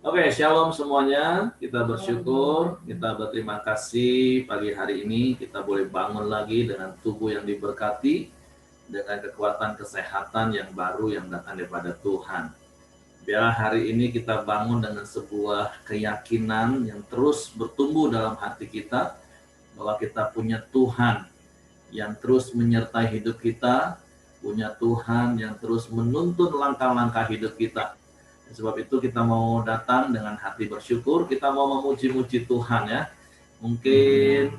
Oke, shalom semuanya. Kita bersyukur, kita berterima kasih pagi hari ini kita boleh bangun lagi dengan tubuh yang diberkati, dengan kekuatan kesehatan yang baru yang datang daripada Tuhan. Biar hari ini kita bangun dengan sebuah keyakinan yang terus bertumbuh dalam hati kita, bahwa kita punya Tuhan yang terus menyertai hidup kita, punya Tuhan yang terus menuntun langkah-langkah hidup kita. Sebab itu kita mau datang dengan hati bersyukur, kita mau memuji-muji Tuhan ya. Mungkin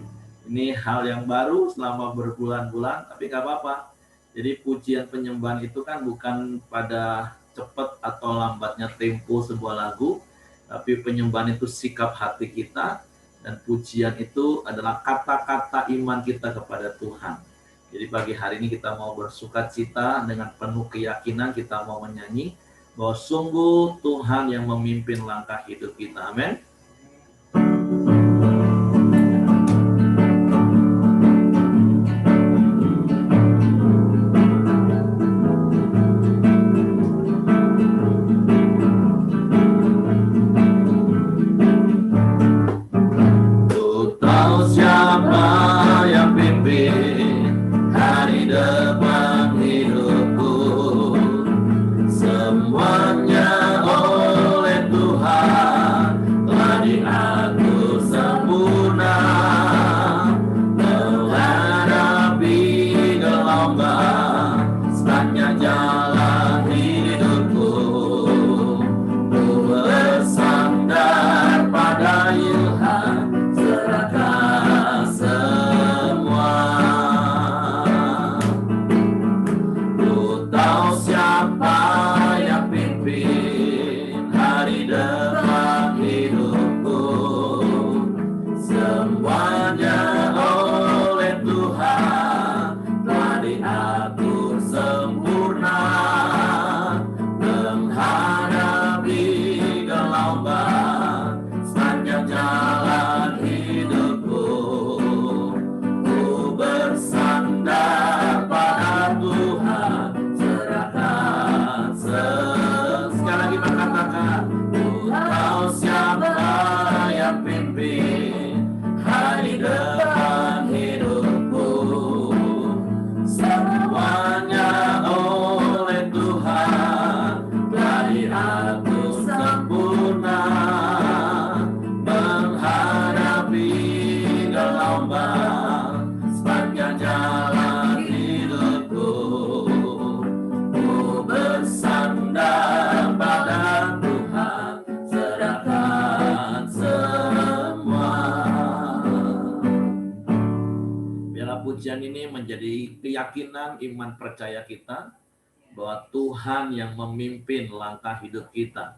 ini hal yang baru selama berbulan-bulan, tapi gak apa-apa. Jadi pujian penyembahan itu kan bukan pada cepat atau lambatnya tempo sebuah lagu, tapi penyembahan itu sikap hati kita, dan pujian itu adalah kata-kata iman kita kepada Tuhan. Jadi pagi hari ini kita mau bersukacita dengan penuh keyakinan, kita mau menyanyi bahwa sungguh Tuhan yang memimpin langkah hidup kita. Amin. Ku tahu siapa yang pimpin hari depan hidupku. Semuanya oleh Tuhan telah diatur sempurna, menghadapi gelombang sepanjang jalan hidupku. Ku bersandar pada Ilham, serahkan semua. Ku tahu siapa yang pimpin hari depan hidupku. Semuanya oleh Tuhan telah diatur sempurna, menghadapi gelombang sepanjang jalan hidupku. Ku bersandar pada Tuhan, serahkan sekali lagi katakan, ku tahu siapa yang pimpin hari depan hidupku. Semuanya oleh Tuhan telah diatur sempurna, menghadapi gelombang sepanjang jalan hidupku. Ku bersandar pada Tuhan, serahkan semua. Biarlah pujian ini menjadi keyakinan iman percaya kita bahwa Tuhan yang memimpin langkah hidup kita.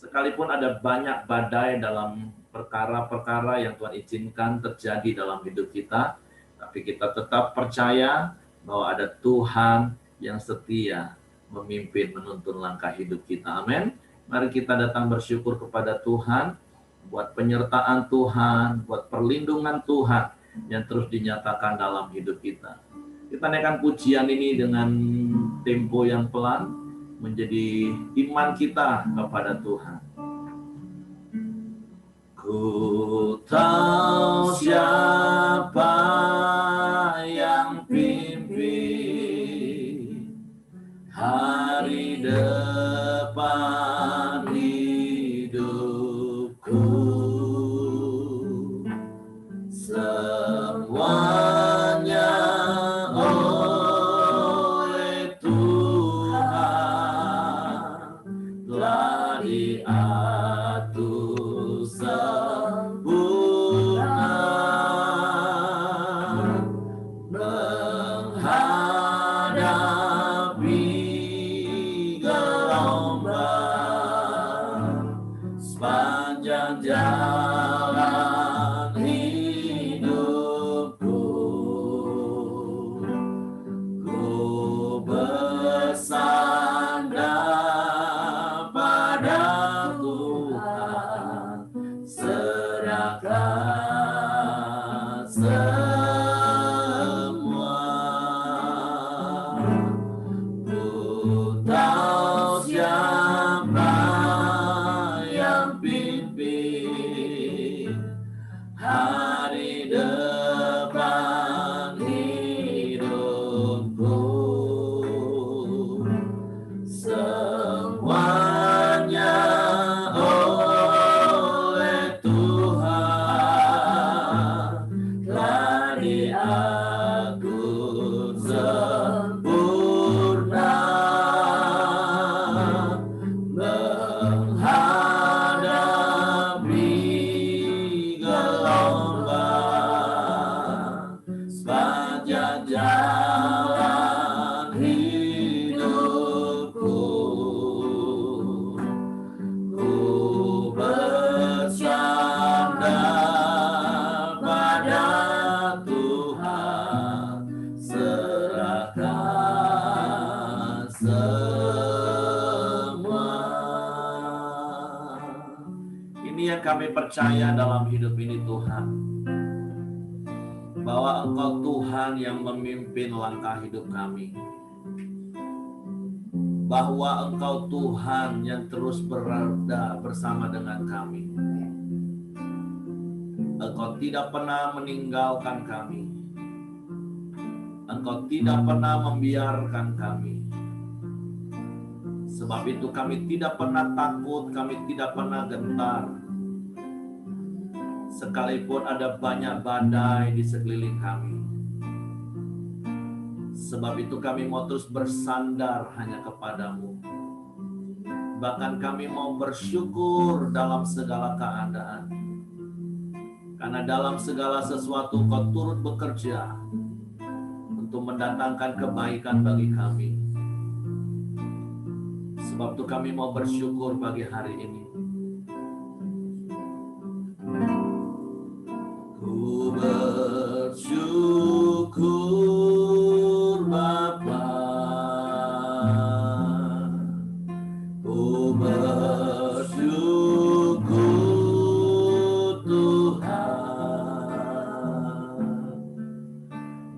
Sekalipun ada banyak badai dalam perkara-perkara yang Tuhan izinkan terjadi dalam hidup kita, tapi kita tetap percaya bahwa ada Tuhan yang setia memimpin menuntun langkah hidup kita. Amin. Mari kita datang bersyukur kepada Tuhan buat penyertaan Tuhan, buat perlindungan Tuhan yang terus dinyatakan dalam hidup kita. Kita naikkan pujian ini dengan tempo yang pelan, menjadi iman kita kepada Tuhan. Ku tahu siapa yang pimpin hari depan hidupku. Semuanya oleh Tuhan telah diatur sempurna, menghadapi gelombang sepanjang jalan hidupku. Ku bersandar pada Tuhan, serahkan semua. Ku tahu siapa yang semuanya oleh Tuhan telah diatur sempurna menghadapi gelombang sepanjang jalan hidupku. Ku bersandar pada Tuhan, serahkan semua. Ini yang kami percaya dalam hidup ini Tuhan, bahwa Engkau Tuhan yang memimpin langkah hidup kami, bahwa Engkau Tuhan yang terus berada bersama dengan kami. Engkau tidak pernah meninggalkan kami. Engkau tidak pernah membiarkan kami. Sebab itu kami tidak pernah takut, kami tidak pernah gentar. Sekalipun ada banyak badai di sekeliling kami. Sebab itu kami mau terus bersandar hanya kepadamu. Bahkan kami mau bersyukur dalam segala keadaan. Karena dalam segala sesuatu Kau turut bekerja untuk mendatangkan kebaikan bagi kami. Sebab itu kami mau bersyukur pagi hari ini. Ku bersyukur Bapa, ku bersyukur Tuhan,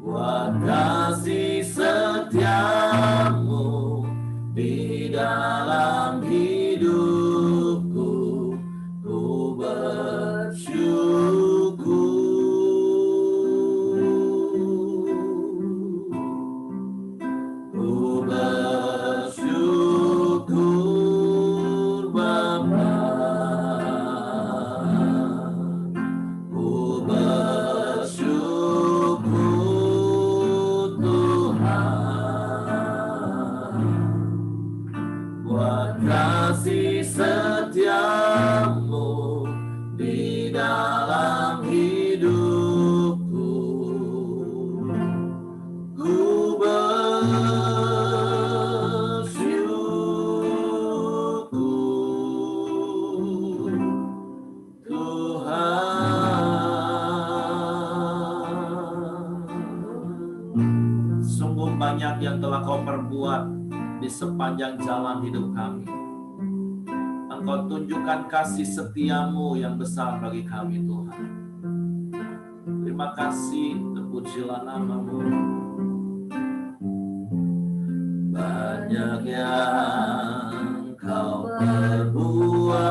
buat kasih setiamu di dalam hidupku. Ku bersyukur. Ku bersyukur Bapa, ku bersyukur Tuhan, buat kasih setiamu di dalam hidupku. Ku bersyukur Tuhan. Sungguh banyak yang telah Kau perbuat di sepanjang jalan hidup kami. Engkau tunjukkan kasih setiamu yang besar bagi kami Tuhan. Terima kasih, terpujilah nama-Mu. Banyak yang Kau perbuat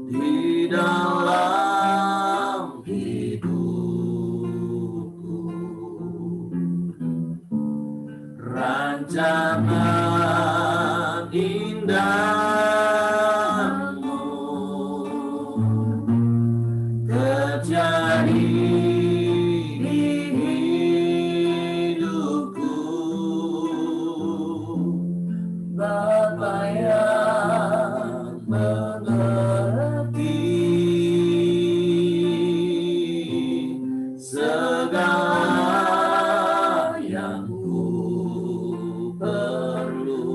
di dalam hidupku. Rancangan indahmu terjadi di hidupku. Bapa yang mengerti segala yang ku perlu,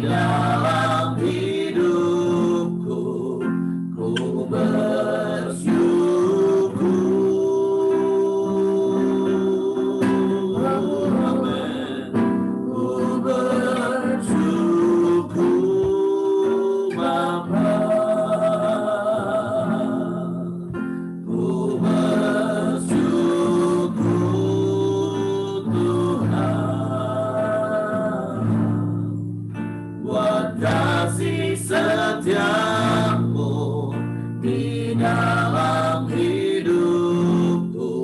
dalam hidupku, ku bersyukur. Amin. Ku bersyukur Bapa, ku bersyukur Tuhan, buat kasih setiamu di dalam hidupku.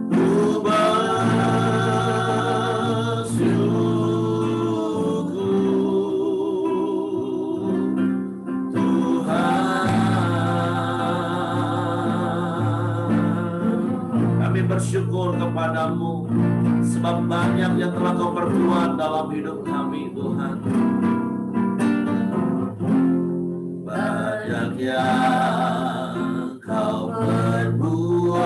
Ku bersyukur Tuhan. Kami bersyukur kepadamu sebab banyak yang telah kau perbuat dalam hidup kami Tuhan. Banyak yang kau perbuat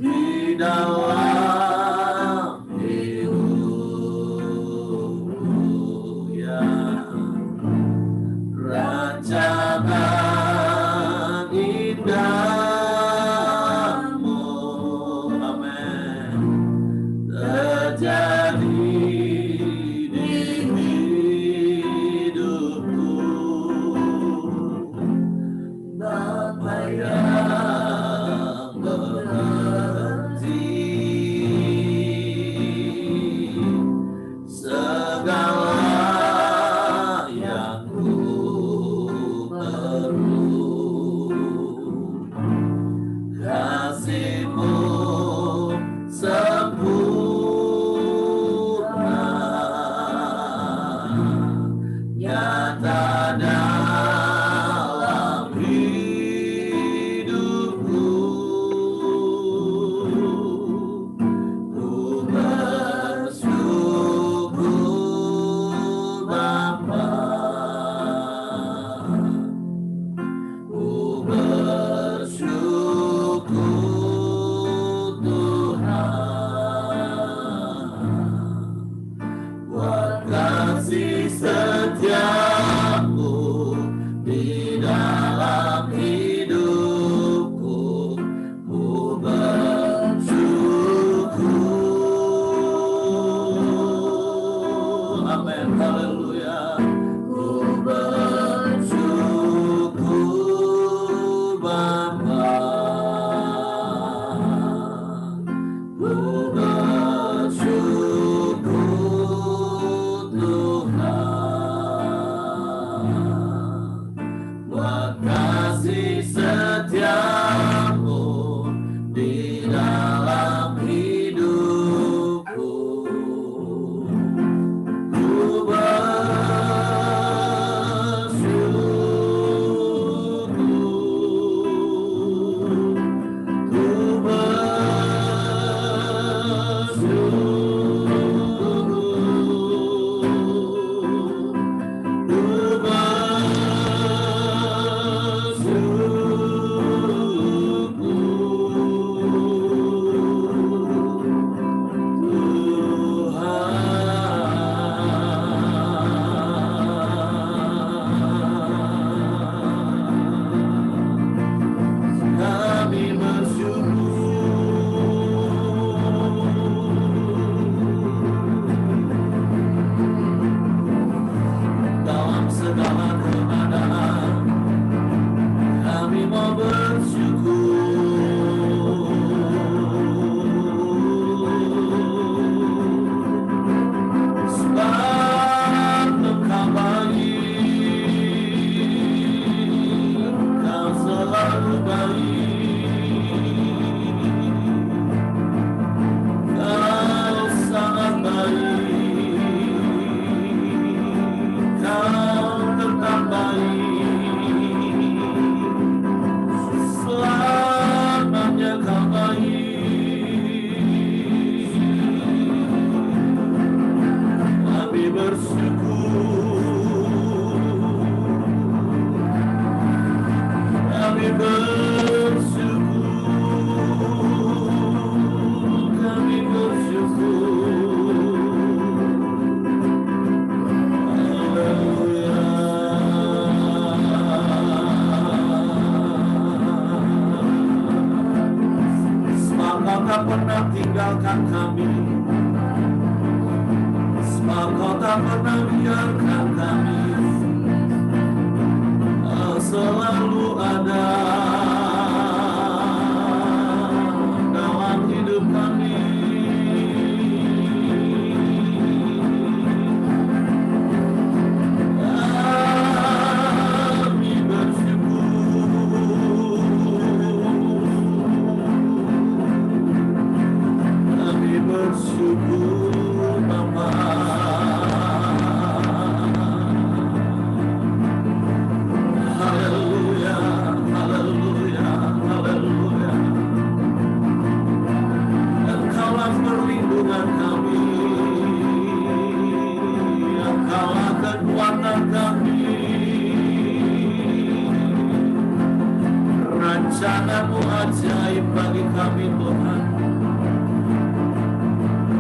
di dalam hidupku, ya rancangan indahmu, amin, terjadi di hidupku. Bapa yang berhenti segala yang ku perlu, kasih-Mu sempurna, nyata dalam hidupku. Ku bersyukur Bapa, ku bersyukur Tuhan, buat kasih setiamu di dalam hidupku. Ku bersyukur, amin, haleluya. Ku bersyukur Bapa, ku bersyukur Tuhan, buat kasih setiamu di dalam hidupku. Ku bersyukur, ku kami bersyukur dalam segala keadaan. Kami mau bersyukur sebab Engkau baik, Engkau selalu baik, Kau sangat baik, Kau tetap baik, selamanya Kau baik. Kami bersyukur, kami bersyukur, kami bersyukur. meninggalkan kami, sebab Kau tak pernah biarkan kami, Kau selalu ada dalam hidup kami. Bersyukur Bapa, haleluya, haleluya, haleluya. Engkaulah perlindungan kami, Engkaulah kekuatan kami. Rencana-Mu ajaib bagi kami Tuhan.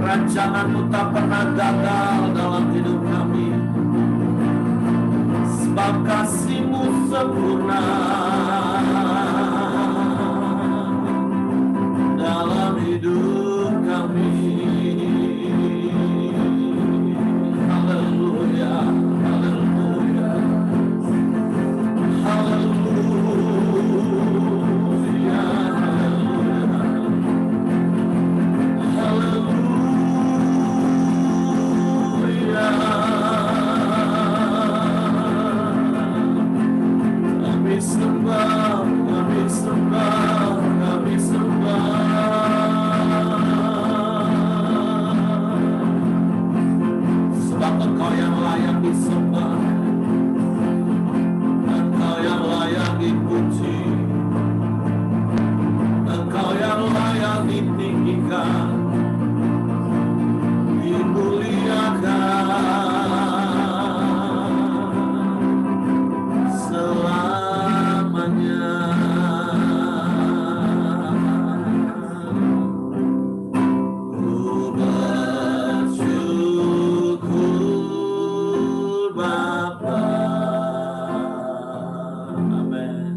Rancangan-Mu tak pernah gagal dalam hidup kami, sebab kasih-Mu sempurna dalam hidup kami. Haleluya, haleluya, haleluya, haleluya. Kami sembah, kami sembah, kami sembah. Sebab Engkau yang layak disembah, Engkau yang layak dipuji, Engkau yang layak ditinggikan, dimuliakan selamanya. Ku bersyukur Bapa, amin.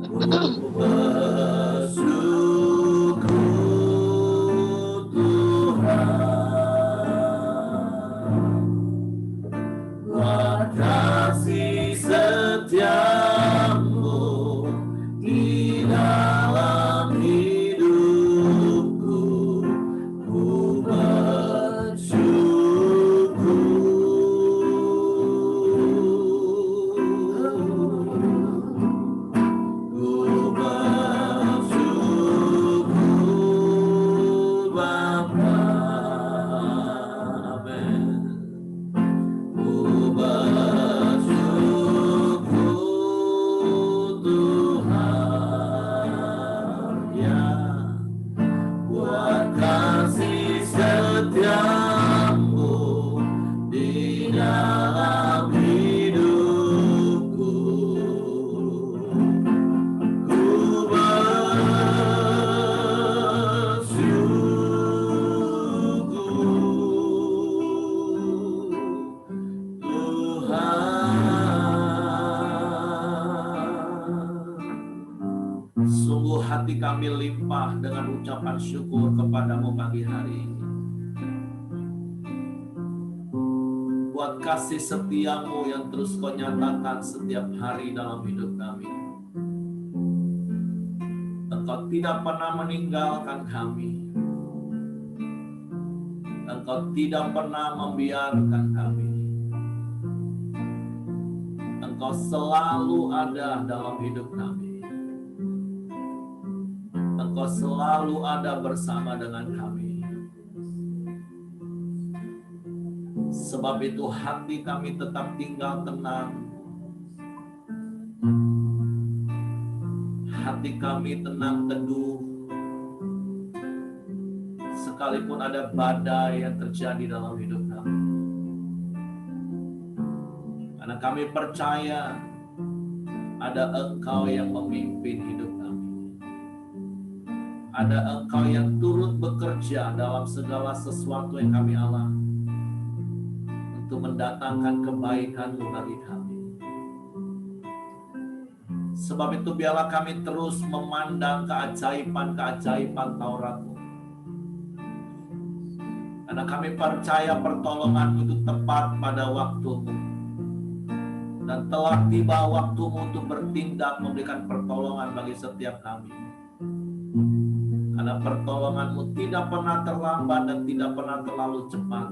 Ku bersyukur Tuhan, buat kasih setiamu di dalam hidupku. Ku bersyukur Bapa, amin. Ku bersyukur Tuhan, ya, buat kasih setiamu di dalam hidupku. Ku bersyukur Tuhan. Sungguh hati kami limpah dengan ucapan syukur kepadamu pagi hari ini. Buat kasih setiamu yang terus Kau nyatakan setiap hari dalam hidup kami. Engkau tidak pernah meninggalkan kami. Engkau tidak pernah membiarkan kami. Engkau selalu ada dalam hidup kami. Engkau selalu ada bersama dengan kami. Sebab itu hati kami tetap tinggal tenang. Hati kami tenang teduh. Sekalipun ada badai yang terjadi dalam hidup kami. Karena kami percaya ada Engkau yang memimpin hidup kami. Ada Engkau yang turut bekerja dalam segala sesuatu yang kami alami untuk mendatangkan kebaikan-Mu bagi kami. Sebab itu biarlah kami terus memandang keajaiban-keajaiban Taurat-Mu. Karena kami percaya pertolongan itu tepat pada waktumu. Dan telah tiba waktumu untuk bertindak memberikan pertolongan bagi setiap kami. Karena pertolonganmu tidak pernah terlambat dan tidak pernah terlalu cepat.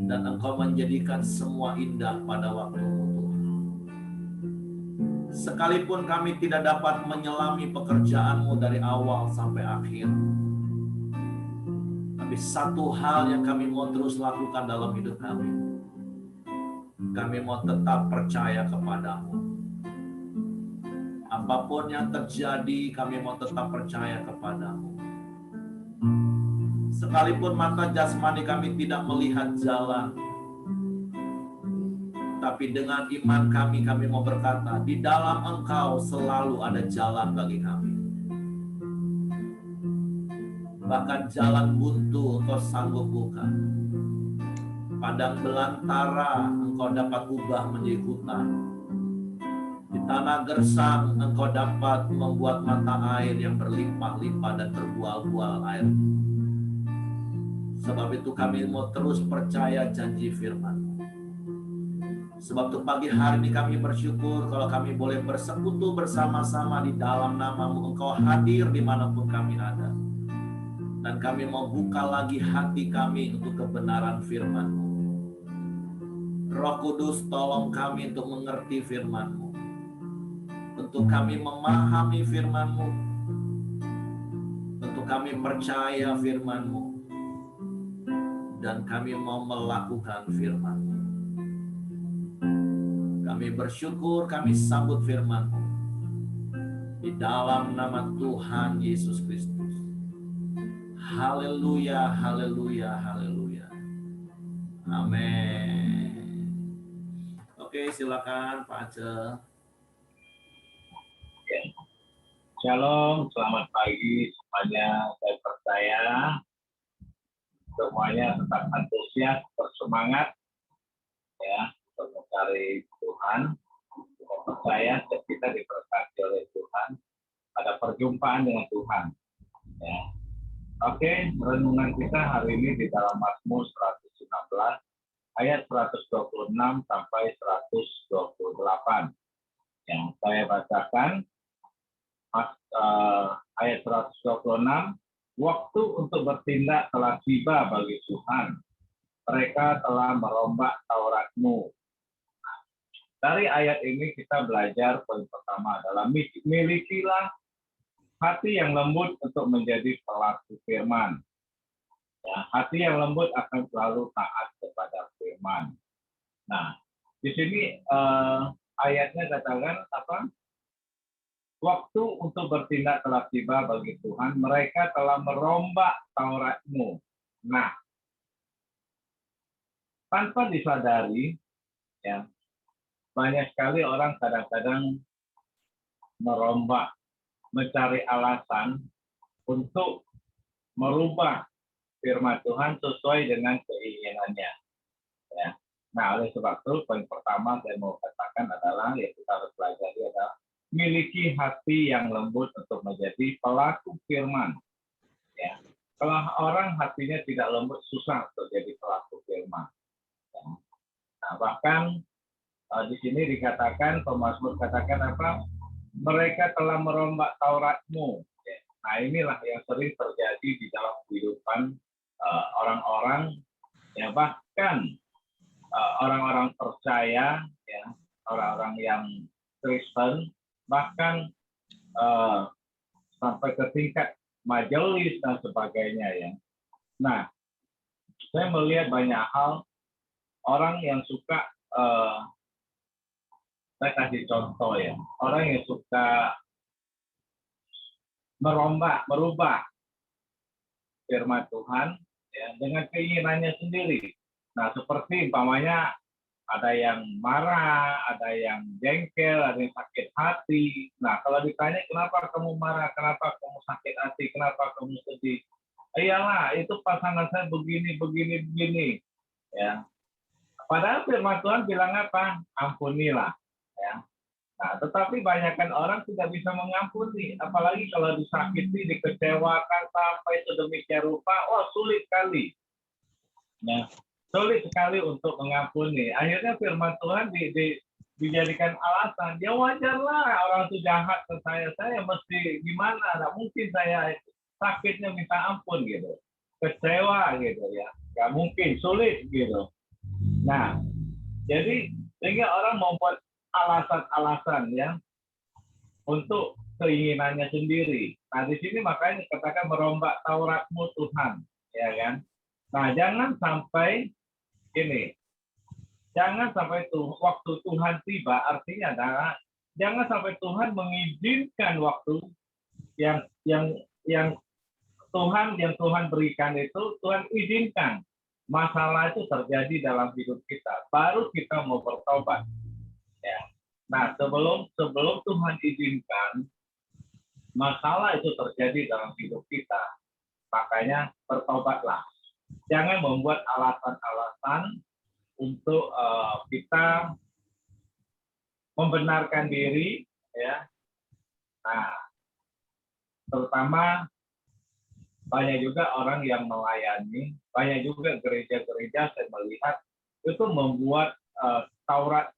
Dan Engkau menjadikan semua indah pada waktumu, Tuhan. Sekalipun kami tidak dapat menyelami pekerjaanmu dari awal sampai akhir, tapi satu hal yang kami mau terus lakukan dalam hidup kami. Kami mau tetap percaya kepadamu. Apapun yang terjadi, kami mau tetap percaya kepadamu. Sekalipun mata jasmani kami tidak melihat jalan, tapi dengan iman kami mau berkata, di dalam Engkau selalu ada jalan bagi kami. Bahkan jalan buntu Engkau sanggup buka. Padang belantara Engkau dapat ubah menjadi hutan. Di tanah gersang Engkau dapat membuat mata air yang berlimpah-limpah dan berbuah-buah air. Sebab itu kami mau terus percaya janji firman-Mu. Sebab itu pagi hari ini kami bersyukur kalau kami boleh bersekutu bersama-sama di dalam nama-Mu. Engkau hadir dimanapun kami ada. Dan kami mau buka lagi hati kami untuk kebenaran firman-Mu. Roh Kudus, tolong kami untuk mengerti firman-Mu. Untuk kami memahami firman-Mu. Untuk kami percaya firman-Mu. Dan kami mau melakukan firman-Mu. Kami bersyukur, kami sambut firman-Mu. Di dalam nama Tuhan Yesus Kristus. Haleluya, haleluya, haleluya. Amin. Oke, silakan Pak Aceh. Shalom, selamat pagi semuanya. Saya percaya semuanya tetap antusias, bersemangat ya untuk mencari Tuhan. Saya percaya kita diberkati oleh Tuhan pada perjumpaan dengan Tuhan. Ya. Oke, renungan kita hari ini di dalam Mazmur 116 ayat 126 sampai 128. Yang saya bacakan ayat 126, waktu untuk bertindak telah tiba bagi Tuhan. Mereka telah merombak Taurat-Mu. Dari ayat ini kita belajar poin pertama adalah milikilah hati yang lembut untuk menjadi pelaku firman. Ya, hati yang lembut akan selalu taat kepada firman. Nah, di sini ayatnya katakan apa? Waktu untuk bertindak telah tiba bagi Tuhan. Mereka telah merombak Taurat-Mu. Nah, tanpa disadari, ya, banyak sekali orang kadang-kadang merombak, mencari alasan untuk merubah firman Tuhan sesuai dengan keinginannya. Ya. Nah, oleh sebab itu, poin pertama saya mau katakan adalah, yang kita harus pelajari adalah miliki hati yang lembut untuk menjadi pelaku firman. Ya. Kalau orang hatinya tidak lembut, susah untuk jadi pelaku firman. Ya. Nah, bahkan di sini dikatakan, pemazmur katakan apa? Mereka telah merombak Taurat-Mu. Ya. Nah, inilah yang sering terjadi di dalam kehidupan orang-orang, ya, bahkan orang-orang percaya, ya, orang-orang yang Kristen, bahkan sampai ke tingkat majelis dan sebagainya, ya. Nah, saya melihat banyak hal orang yang suka, saya kasih contoh ya, orang yang suka merubah firman Tuhan ya, dengan keinginannya sendiri. Nah, seperti umpamanya ada yang marah, ada yang jengkel, ada yang sakit hati. Nah, kalau ditanya kenapa kamu marah, kenapa kamu sakit hati, kenapa kamu sedih? Iyalah, itu pasangan saya begini, begini, begini. Ya. Padahal firman Tuhan bilang apa? Ampunilah. Ya. Nah, tetapi banyakkan orang tidak bisa mengampuni, apalagi kalau disakiti, dikecewakan sampai sedemikian rupa, wah sulit sekali. Nah, sulit sekali untuk mengampuni. Akhirnya firman Tuhan dijadikan alasan. Ya wajarlah orang itu jahat ke saya mesti gimana? Nggak mungkin saya sakitnya minta ampun gitu. Kecewa gitu ya. Nggak mungkin, sulit gitu. Nah, jadi sehingga orang membuat alasan-alasan ya untuk keinginannya sendiri. Nah, di sini makanya dikatakan merombak Tauratmu Tuhan, ya kan? Nah, jangan sampai ini, jangan sampai waktu Tuhan tiba, artinya adalah jangan sampai Tuhan mengizinkan waktu yang Tuhan berikan itu Tuhan izinkan masalah itu terjadi dalam hidup kita, baru kita mau bertobat. Ya. Nah, sebelum Tuhan izinkan masalah itu terjadi dalam hidup kita, makanya bertobatlah. Jangan membuat alasan-alasan untuk kita membenarkan diri, ya. Nah, terutama banyak juga orang yang melayani, banyak juga gereja-gereja saya melihat itu membuat Taurat,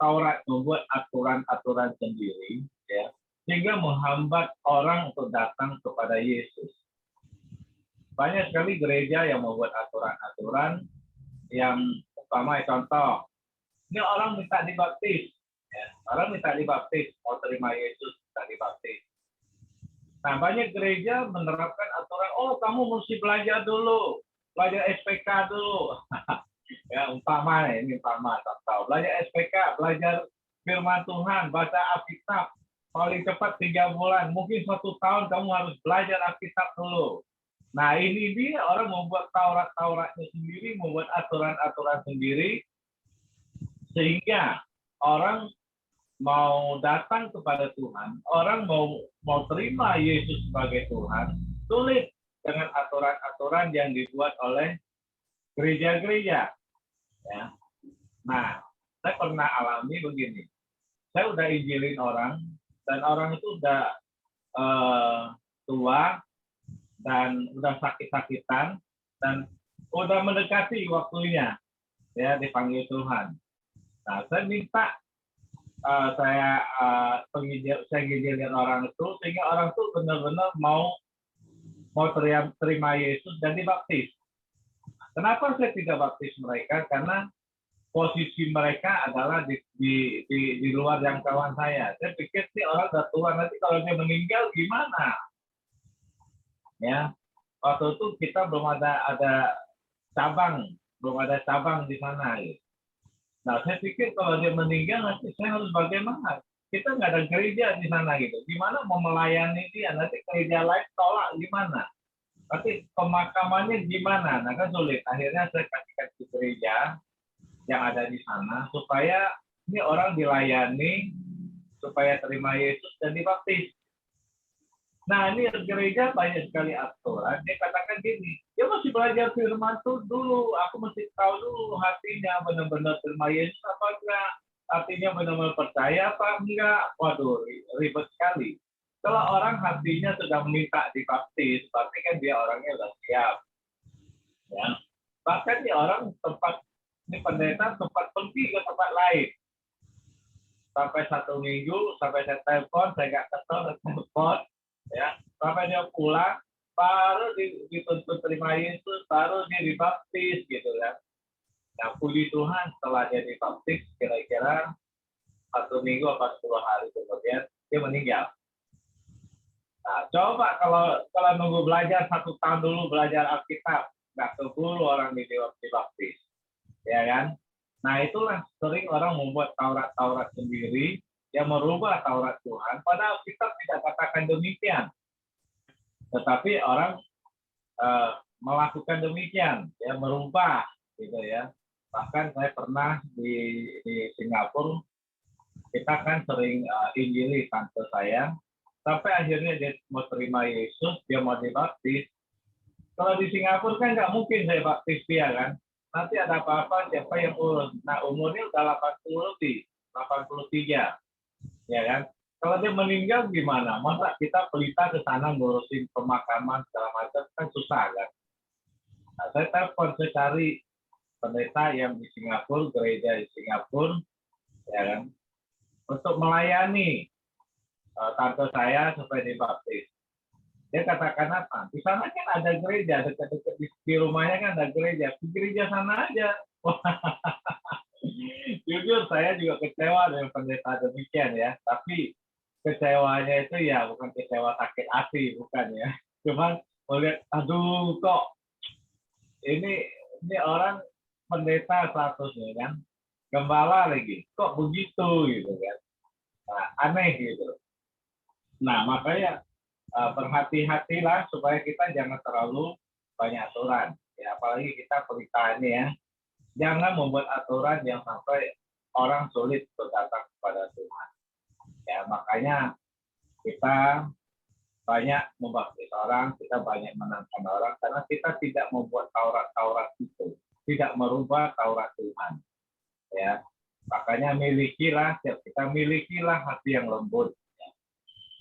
membuat aturan-aturan sendiri, ya, sehingga menghambat orang untuk datang kepada Yesus. Banyak sekali gereja yang membuat aturan-aturan yang umpama contoh, ini orang minta dibaptis, ya, orang minta dibaptis, mau terima Yesus minta dibaptis. Nah, banyak gereja menerapkan aturan, oh kamu mesti belajar dulu, belajar SPK dulu. Ya, umpama contoh, belajar SPK, belajar firman Tuhan, baca Alkitab, paling cepat 3 bulan, mungkin 1 tahun kamu harus belajar Alkitab dulu. Nah, ini dia orang membuat Tauratnya sendiri, membuat aturan-aturan sendiri, sehingga orang mau datang kepada Tuhan, orang mau terima Yesus sebagai Tuhan, sulit dengan aturan-aturan yang dibuat oleh gereja-gereja. Ya. Nah, saya pernah alami begini. Saya udah injilin orang, dan orang itu udah tua, dan udah sakit-sakitan, dan udah mendekati waktunya, ya, dipanggil Tuhan. Nah, saya minta saya ngizinin orang itu, sehingga orang itu benar-benar mau terima Yesus dan dibaptis. Kenapa saya tidak baptis mereka? Karena posisi mereka adalah di luar jangkauan saya. Saya pikir sih orang udah tua, nanti kalau dia meninggal gimana? Ya, waktu itu kita belum ada cabang di sana. Gitu. Nah, saya pikir kalau dia meninggal nanti saya harus bagaimana? Kita nggak ada gereja di sana gitu. Gimana mau melayani dia? Nanti gereja lain tolak gimana? Tapi pemakamannya gimana? Nah, kan sulit. Akhirnya saya kasihkan ke gereja yang ada di sana supaya ini orang dilayani, supaya terima Yesus dan dibaptis. Nah, ini gereja banyak sekali aturan. Dia katakan gini, dia mesti belajar firman itu dulu. Aku mesti tahu dulu hatinya benar-benar terima Yesus apa enggak. Hatinya benar-benar percaya apa enggak. Waduh, ribet sekali. Kalau orang hatinya sudah minta dibaptis, berarti kan dia orangnya sudah siap. Ya. Bahkan dia orang ini pendeta sempat pergi ke tempat lain. Sampai 1 minggu, sampai saya telepon, saya nggak telepon, ya, sampai dia pulang, baru dituntut terima Yesus, baru dia dibaptis, gitu ya. Nah, puji Tuhan, setelah dia dibaptis, kira-kira 1 minggu atau 10 hari kemudian, dia meninggal. Nah, coba kalau nunggu belajar 1 tahun dulu belajar Alkitab, nggak keburu orang dibaptis, ya kan? Nah, itulah sering orang membuat Taurat sendiri yang merubah Taurat Tuhan. Padahal kita tidak katakan demikian, tetapi orang melakukan demikian, ya, merubah, gitu ya. Bahkan saya pernah di Singapura, kita kan sering injili tante saya. Sampai akhirnya dia mau terima Yesus, dia mau dibaptis. Kalau di Singapura kan nggak mungkin saya baptis dia kan. Nanti ada apa-apa siapa yang urus. Nah, umurnya udah 80 lebih, 83. ya kan? Kalau dia meninggal gimana? Masa kita pelita ke sana ngurusin pemakaman segala macam kan susah kan? Nah, saya telepon, saya cari pendeta yang di Singapura, gereja di Singapura, ya kan, untuk melayani tante saya supaya dibaptis. Dia katakan apa? Di sana kan ada gereja, dekat-dekat di rumahnya kan ada gereja. Di gereja sana aja. Jujur saya juga kecewa dengan pendeta demikian ya. Tapi kecewanya itu ya bukan kecewa sakit hati, bukan ya. Cuman melihat, aduh kok ini orang pendeta statusnya kan, gembala lagi, kok begitu gitu kan. Nah, aneh gitu. Nah, makanya berhati-hatilah supaya kita jangan terlalu banyak aturan. Ya, apalagi kita pelitaannya ya. Jangan membuat aturan yang sampai orang sulit untuk datang kepada Tuhan. Ya, makanya kita banyak membaptis orang, kita banyak menantang orang, karena kita tidak membuat Taurat itu, tidak merubah Taurat Tuhan. Ya, makanya kita milikilah hati yang lembut, ya.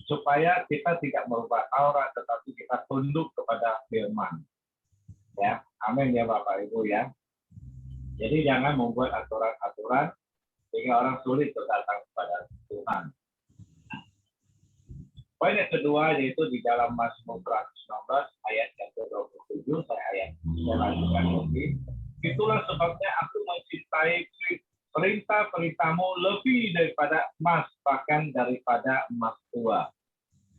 Supaya kita tidak merubah Taurat, tetapi kita tunduk kepada Firman. Ya, amin ya Bapak Ibu ya. Jadi jangan membuat aturan-aturan sehingga orang sulit untuk datang kepada Tuhan. Poin yang kedua yaitu di dalam Mazmur 119 ayat yang ke-27, saya lanjutkan lagi. Itulah sebabnya aku mencintai perintah-perintahmu lebih daripada emas, bahkan daripada emas tua.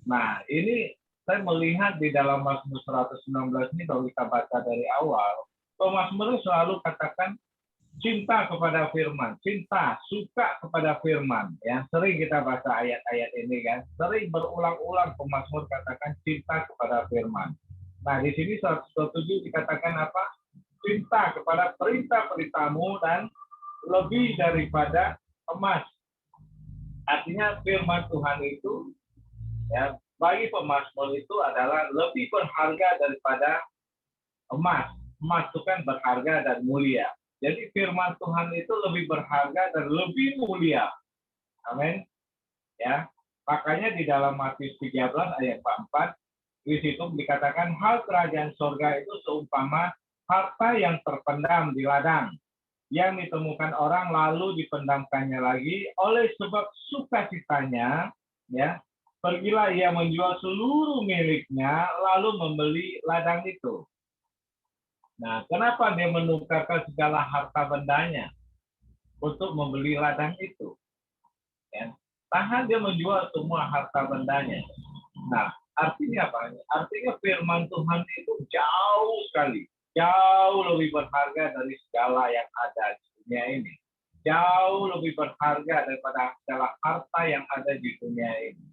Nah, ini saya melihat di dalam Mazmur 119 ini kalau kita baca dari awal, pemazmur selalu katakan cinta kepada firman, cinta, suka kepada firman. Ya, sering kita baca ayat-ayat ini kan, sering berulang-ulang pemazmur katakan cinta kepada firman. Nah, di sini 127 dikatakan apa? Cinta kepada perintah-perintahmu dan lebih daripada emas. Artinya firman Tuhan itu ya bagi pemazmur itu adalah lebih berharga daripada emas. Emas itu kan berharga dan mulia. Jadi firman Tuhan itu lebih berharga dan lebih mulia. Amin. Ya. Makanya di dalam Matius 13 ayat 4 di situ dikatakan hal kerajaan surga itu seumpama harta yang terpendam di ladang yang ditemukan orang lalu dipendamkannya lagi oleh sebab sukacitanya ya. Pergilah ia menjual seluruh miliknya lalu membeli ladang itu. Nah, kenapa dia menukarkan segala harta bendanya untuk membeli ladang itu? Ya. Tahan dia menjual semua harta bendanya. Nah, artinya apa? Artinya firman Tuhan itu jauh sekali, jauh lebih berharga dari segala yang ada di dunia ini. Jauh lebih berharga daripada segala harta yang ada di dunia ini.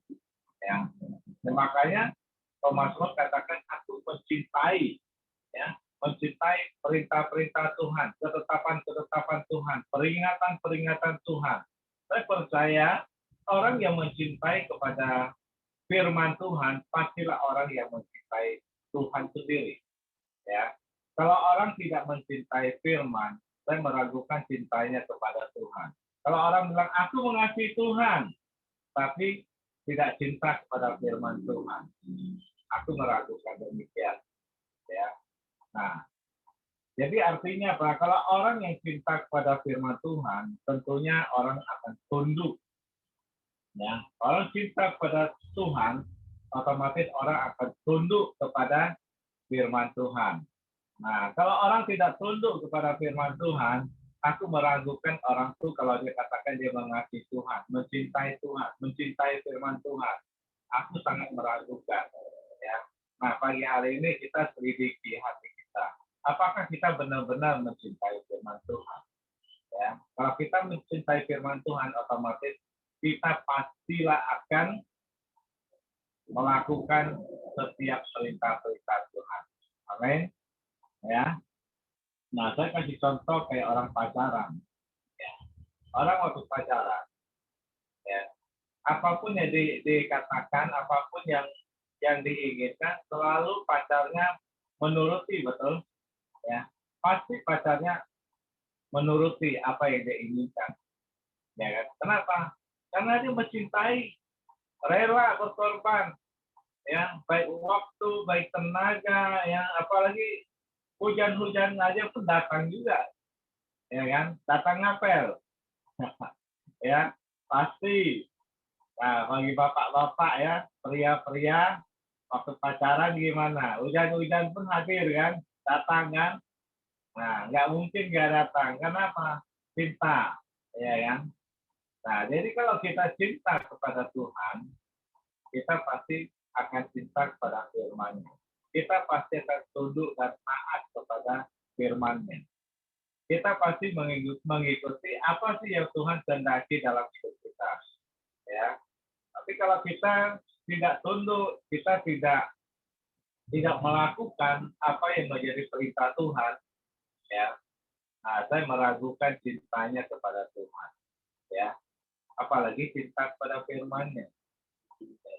Ya. Dan makanya Mazmur katakan aku mencintai, ya, mencintai perintah-perintah Tuhan, ketetapan-ketetapan Tuhan, peringatan-peringatan Tuhan. Saya percaya orang yang mencintai kepada firman Tuhan pastilah orang yang mencintai Tuhan sendiri. Ya, kalau orang tidak mencintai firman, saya meragukan cintanya kepada Tuhan. Kalau orang bilang aku mengasihi Tuhan, tapi tidak cinta kepada firman Tuhan, aku meragukan demikian. Ya. Nah, jadi artinya apa? Kalau orang yang cinta kepada firman Tuhan, tentunya orang akan tunduk. Ya, orang cinta kepada Tuhan, otomatis orang akan tunduk kepada firman Tuhan. Nah, kalau orang tidak tunduk kepada firman Tuhan, aku meragukan orang itu kalau dia katakan dia mengasihi Tuhan, mencintai firman Tuhan. Aku sangat meragukan. Ya. Nah, pagi hari ini kita selidiki hati kita. Apakah kita benar-benar mencintai firman Tuhan? Ya, kalau kita mencintai firman Tuhan, otomatis kita pastilah akan melakukan setiap perintah-perintah Tuhan. Amin. Ya. Nah, saya kasih contoh kayak orang pacaran. Ya. Orang waktu pacaran, ya, apapun yang dikatakan, apapun yang diinginkan, selalu pacarnya menuruti, betul? Ya, pasti pacarnya menuruti apa yang dia inginkan. Ya kan? Kenapa? Karena dia mencintai, rela berkorban, ya, baik waktu, baik tenaga, ya, apalagi hujan-hujan aja pun datang juga, ya kan? Datang ngapel, ya, pasti. Nah, bagi bapak-bapak ya, pria-pria, waktu pacaran gimana? Hujan-hujan pun hadir kan, datang kan? Nah, nggak mungkin nggak datang. Kenapa? Cinta, ya kan? Nah, jadi kalau kita cinta kepada Tuhan, kita pasti akan cinta kepada firman-Nya. Kita pasti akan tunduk dan taat kepada firman-Nya. Kita pasti mengikuti apa sih yang Tuhan kehendaki dalam hidup kita. Ya. Tapi kalau kita tidak tunduk, kita tidak melakukan apa yang menjadi perintah Tuhan, ya, nah, saya meragukan cintanya kepada Tuhan, ya, apalagi cinta kepada firman-Nya.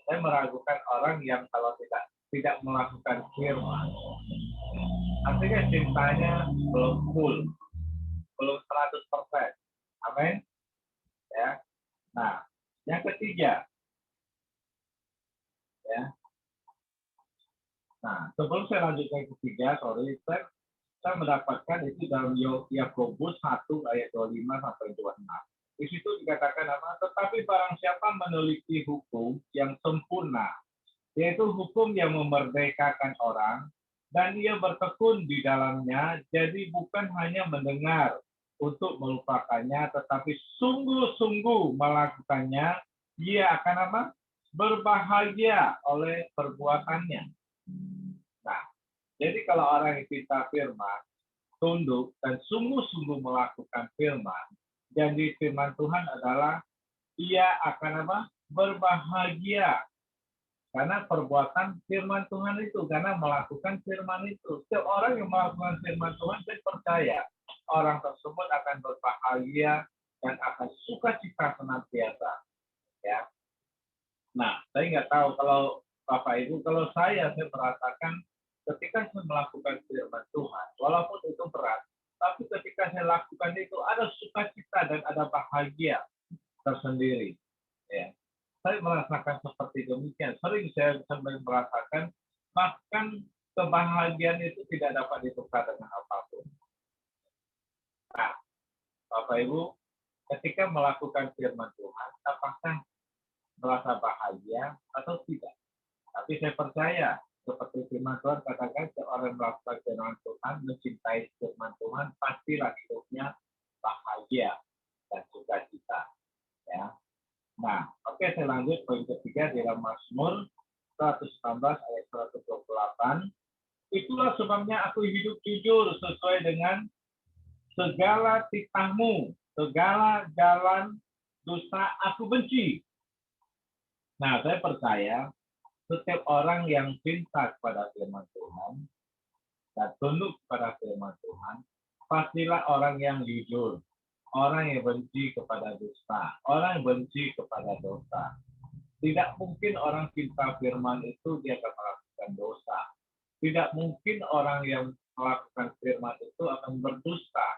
Saya meragukan orang yang kalau tidak melakukan firman, artinya cintanya belum full, belum 100%. Amin. Ya. Nah, yang ketiga, ya. Nah, sebelum saya lanjut yang ketiga, saya mendapatkan itu dalam Yakobus 1 ayat 25 sampai 26. Di situ dikatakan apa? Tetapi barang siapa meneliti hukum yang sempurna, yaitu hukum yang memerdekakan orang, dan ia bertekun di dalamnya, jadi bukan hanya mendengar untuk melupakannya, tetapi sungguh-sungguh melakukannya, ia akan apa? Berbahagia oleh perbuatannya. Nah, jadi kalau orang yang cinta firman, tunduk dan sungguh-sungguh melakukan firman, janji firman Tuhan adalah ia akan apa? Berbahagia karena perbuatan firman Tuhan itu, karena melakukan firman itu. Setiap orang yang melakukan firman Tuhan, saya percaya orang tersebut akan berbahagia dan akan sukacita senantiasa. Ya. Nah, saya nggak tahu kalau Bapak Ibu, kalau saya merasakan ketika saya melakukan firman Tuhan, walaupun itu berat, tapi ketika saya lakukan itu ada sukacita dan ada bahagia tersendiri. Ya. Saya merasakan seperti demikian. Sering saya sampai merasakan bahkan kebahagiaan itu tidak dapat ditukar dengan apapun. Nah, Bapak Ibu, ketika melakukan firman Tuhan, apakah merasa bahagia atau tidak? Tapi saya percaya, seperti firman Tuhan katakan, seorang melakukan firman Tuhan, mencintai firman Tuhan, pastilah hidupnya bahagia dan sukacita. Ya. Nah, oke, saya lanjut poin ketiga di dalam Mazmur 119 ayat 128. Itulah sebabnya aku hidup jujur sesuai dengan segala titahmu, segala jalan dosa aku benci. Nah, saya percaya setiap orang yang cinta kepada firman Tuhan dan tunduk kepada firman Tuhan, pastilah orang yang jujur, orang yang benci kepada dusta, orang yang benci kepada dosa. Tidak mungkin orang cinta firman itu dia akan melakukan dosa. Tidak mungkin orang yang melakukan firman itu akan berdusta.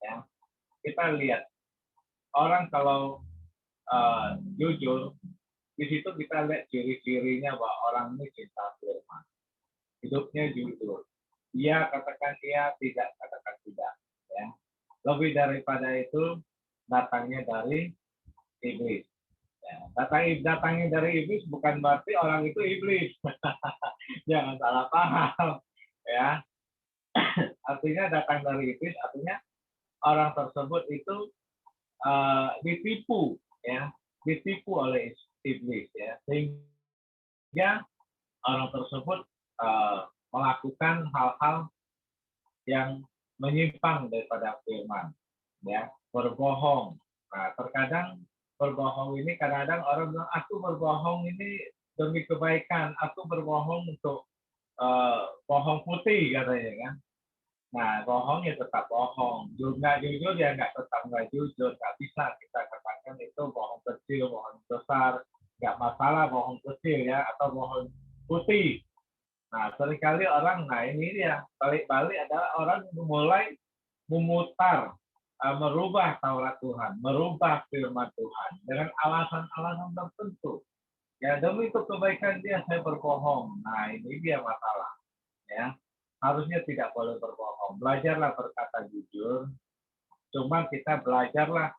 Ya. Kita lihat orang kalau jujur, di situ kita lihat ciri-cirinya bahwa orang ini cinta firman. Hidupnya jujur. Dia katakan iya, tidak katakan tidak. Ya. Lebih daripada itu datangnya dari iblis. Ya, datangnya dari iblis bukan berarti orang itu iblis. Jangan salah paham. Ya, artinya datang dari iblis, artinya orang tersebut itu ditipu, ya, ditipu oleh iblis, ya, sehingga orang tersebut melakukan hal-hal yang menyimpang daripada firman, ya, berbohong. Nah, terkadang berbohong ini kadang-kadang orang bilang aku berbohong ini demi kebaikan, aku berbohong untuk bohong putih katanya kan. Nah, bohong ya tetap bohong. Nggak jujur ya nggak jujur. Nggak bisa kita katakan itu bohong kecil, bohong besar. Nggak masalah bohong kecil ya atau bohong putih. Nah, seringkali orang, nah ini dia balik-balik adalah orang mulai memutar merubah Taurat Tuhan, merubah firman Tuhan dengan alasan-alasan tertentu. Ya, demi itu kebaikan dia saya berbohong. Nah, ini dia masalah. Ya, harusnya tidak boleh berbohong. Belajarlah berkata jujur. Cuma kita belajarlah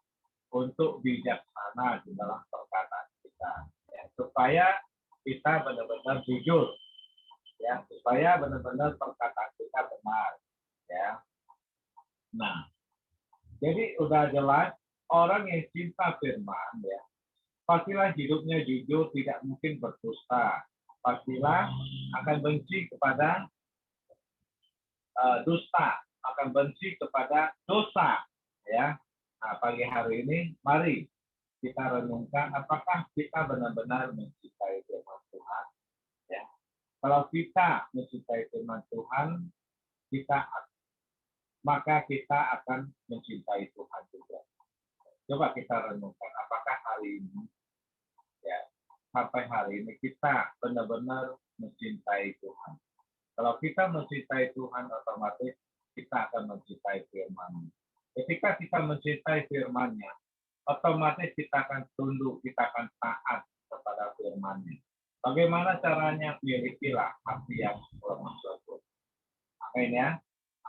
untuk bijaksana di dalam perkataan kita. Ya, supaya kita benar-benar jujur. Ya, supaya benar-benar perkataan kita benar. Ya. Nah, jadi udah jelas orang yang cinta firman ya, pastilah hidupnya jujur, tidak mungkin berdusta. Pastilah akan benci kepada dusta, akan benci kepada dosa. Ya, nah, pagi hari ini mari kita renungkan apakah kita benar-benar mencintai firman Tuhan. Ya, kalau kita mencintai firman Tuhan, maka kita akan mencintai Tuhan juga. Coba kita renungkan apakah hari ini ya sampai hari ini kita benar-benar mencintai Tuhan. Kalau kita mencintai Tuhan, otomatis kita akan mencintai firman. Ketika kita mencintai firman-Nya, otomatis kita akan tunduk, kita akan taat kepada firman-Nya. Bagaimana caranya? Milikilah hati yang lemah lembut. Amin ya.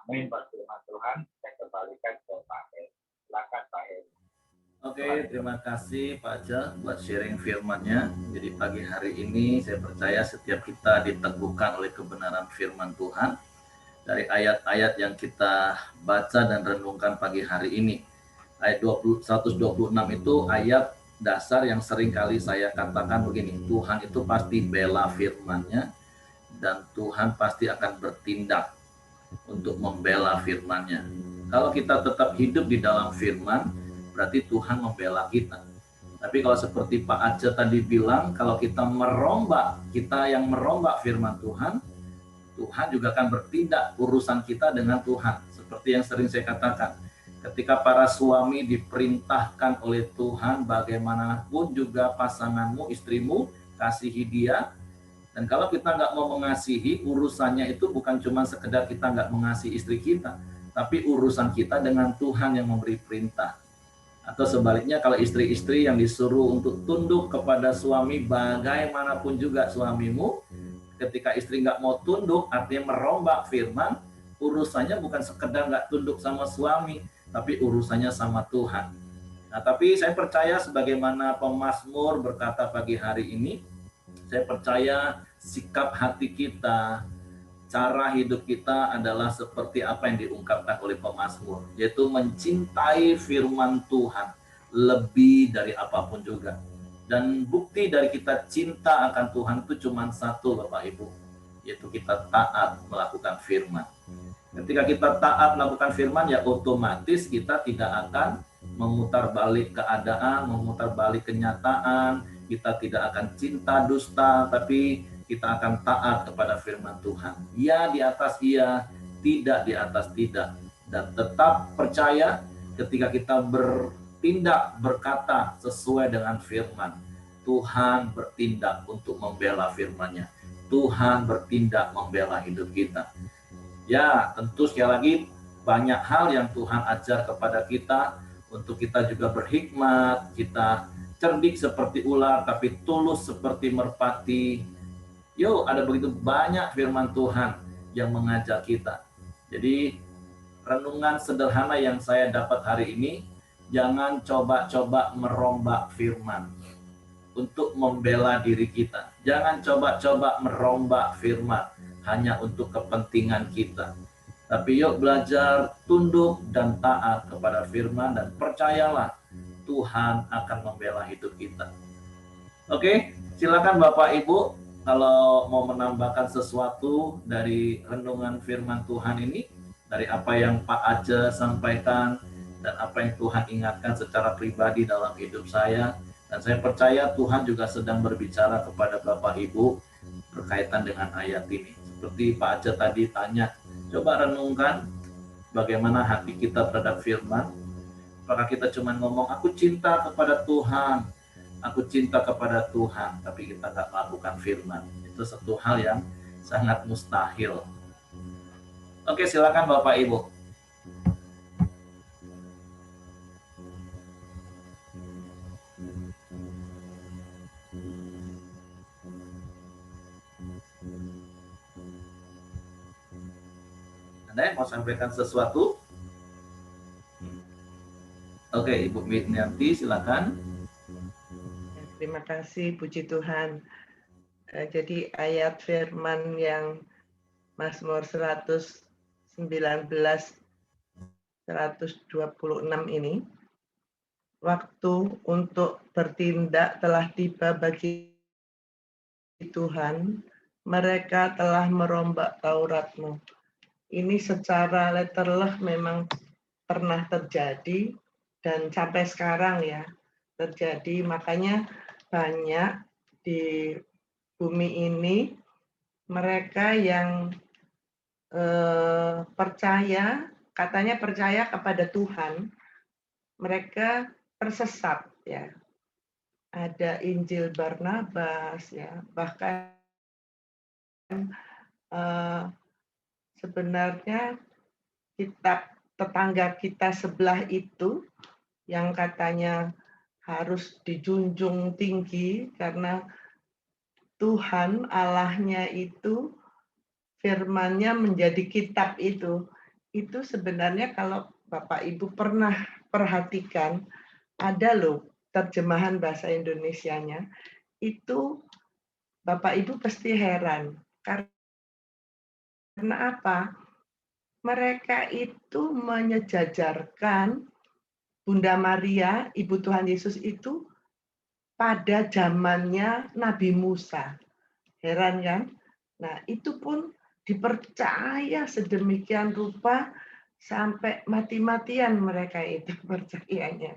Amin buat firman Tuhan. Saya kembalikan ke Pak Hel. Silakan Pak Hel. Oke, terima kasih Pak Ajal buat sharing firman-Nya. Jadi pagi hari ini saya percaya setiap kita diteguhkan oleh kebenaran firman Tuhan dari ayat-ayat yang kita baca dan renungkan pagi hari ini. Ayat 126 itu ayat dasar yang sering kali saya katakan begini, Tuhan itu pasti bela firman-Nya dan Tuhan pasti akan bertindak untuk membela firman-Nya. Kalau kita tetap hidup di dalam firman, berarti Tuhan membela kita. Tapi kalau seperti Pak Ace tadi bilang, kalau kita yang merombak firman Tuhan, Tuhan juga akan bertindak urusan kita dengan Tuhan. Seperti yang sering saya katakan, ketika para suami diperintahkan oleh Tuhan, bagaimanapun juga pasanganmu, istrimu, kasihi dia. Dan kalau kita nggak mau mengasihi, urusannya itu bukan cuma sekedar kita nggak mengasihi istri kita, tapi urusan kita dengan Tuhan yang memberi perintah. Atau sebaliknya, kalau istri-istri yang disuruh untuk tunduk kepada suami, bagaimanapun juga suamimu, ketika istri nggak mau tunduk, artinya merombak firman, urusannya bukan sekedar nggak tunduk sama suami, tapi urusannya sama Tuhan. Nah, tapi saya percaya sebagaimana pemazmur berkata pagi hari ini, saya percaya sikap hati kita, cara hidup kita adalah seperti apa yang diungkapkan oleh pemazmur, yaitu mencintai firman Tuhan lebih dari apapun juga. Dan bukti dari kita cinta akan Tuhan itu cuma satu, Bapak Ibu, yaitu kita taat melakukan firman. Ketika kita taat melakukan firman, ya otomatis kita tidak akan memutar balik keadaan, memutar balik kenyataan, kita tidak akan cinta dusta, tapi kita akan taat kepada firman Tuhan. Ya di atas iya, tidak di atas tidak. Dan tetap percaya ketika kita bertindak, berkata sesuai dengan firman, Tuhan bertindak untuk membela firman-Nya. Tuhan bertindak membela hidup kita. Ya, tentu sekali lagi banyak hal yang Tuhan ajar kepada kita untuk kita juga berhikmat, kita cerdik seperti ular, tapi tulus seperti merpati. Yuk, ada begitu banyak firman Tuhan yang mengajak kita. Jadi, renungan sederhana yang saya dapat hari ini, jangan coba-coba merombak firman untuk membela diri kita. Jangan coba-coba merombak firman hanya untuk kepentingan kita. Tapi yuk belajar tunduk dan taat kepada firman dan percayalah Tuhan akan membela hidup kita. Oke, silakan Bapak Ibu kalau mau menambahkan sesuatu dari renungan firman Tuhan ini, dari apa yang Pak Ace sampaikan dan apa yang Tuhan ingatkan secara pribadi dalam hidup saya. Dan saya percaya Tuhan juga sedang berbicara kepada Bapak Ibu berkaitan dengan ayat ini. Seperti Pak Ace tadi tanya, coba renungkan bagaimana hati kita terhadap firman. Apakah kita cuma ngomong, aku cinta kepada Tuhan, aku cinta kepada Tuhan, tapi kita nggak melakukan firman. Itu satu hal yang sangat mustahil. Oke, silakan Bapak Ibu. Nek, mau sampaikan sesuatu? Oke, Ibu Mitnianti, silakan. Ya, terima kasih, puji Tuhan. Jadi ayat firman yang Mazmur 119, 126 ini, waktu untuk bertindak telah tiba bagi Tuhan, mereka telah merombak Taurat-Mu. Ini secara letterleh memang pernah terjadi dan sampai sekarang ya terjadi. Makanya banyak di bumi ini mereka yang percaya, katanya percaya kepada Tuhan, mereka tersesat ya. Ada Injil Barnabas ya, bahkan sebenarnya kitab tetangga kita sebelah itu yang katanya harus dijunjung tinggi karena Tuhan Allahnya itu firman-Nya menjadi kitab itu sebenarnya kalau Bapak Ibu pernah perhatikan ada loh terjemahan bahasa Indonesianya itu Bapak Ibu pasti heran karena apa? Mereka itu menyejajarkan Bunda Maria, Ibu Tuhan Yesus itu pada zamannya Nabi Musa. Heran kan? Nah, itu pun dipercaya sedemikian rupa sampai mati-matian mereka itu percayanya.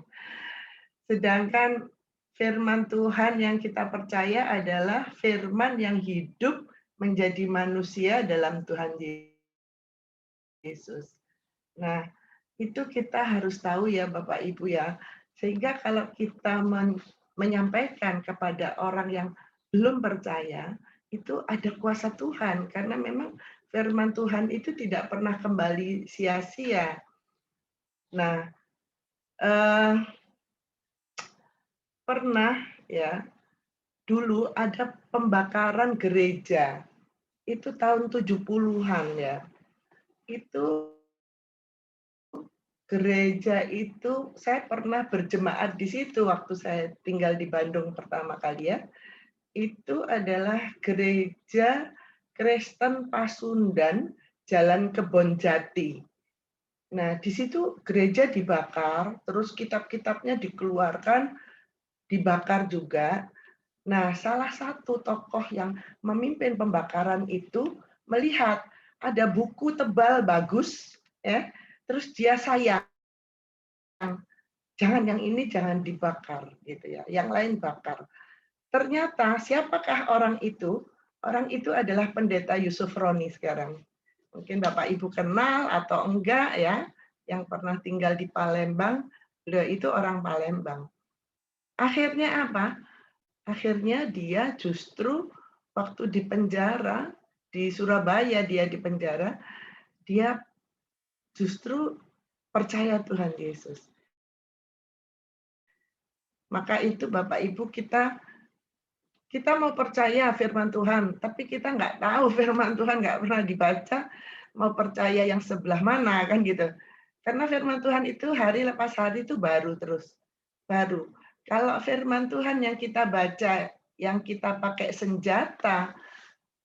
Sedangkan firman Tuhan yang kita percaya adalah firman yang hidup menjadi manusia dalam Tuhan Yesus. Nah, itu kita harus tahu ya Bapak Ibu ya. Sehingga kalau kita menyampaikan kepada orang yang belum percaya, itu ada kuasa Tuhan. Karena memang firman Tuhan itu tidak pernah kembali sia-sia. Nah, pernah ya, dulu ada pembakaran gereja. Itu tahun 70-an ya. Itu gereja itu saya pernah berjemaat di situ waktu saya tinggal di Bandung pertama kali ya. Itu adalah gereja Kristen Pasundan Jalan Kebonjati. Nah, di situ gereja dibakar, terus kitab-kitabnya dikeluarkan, dibakar juga. Nah, salah satu tokoh yang memimpin pembakaran itu melihat ada buku tebal bagus ya, terus dia sayang jangan yang ini jangan dibakar gitu ya, yang lain bakar. Ternyata siapakah orang itu? Orang itu adalah Pendeta Yusuf Roni sekarang. Mungkin Bapak Ibu kenal atau enggak ya, yang pernah tinggal di Palembang, beliau itu orang Palembang. Akhirnya apa? Akhirnya dia justru waktu di penjara, di Surabaya dia di penjara, dia justru percaya Tuhan Yesus. Maka itu Bapak Ibu kita mau percaya firman Tuhan, tapi kita nggak tahu firman Tuhan, nggak pernah dibaca, mau percaya yang sebelah mana kan gitu. Karena firman Tuhan itu hari lepas hari itu baru terus. Baru. Kalau firman Tuhan yang kita baca, yang kita pakai senjata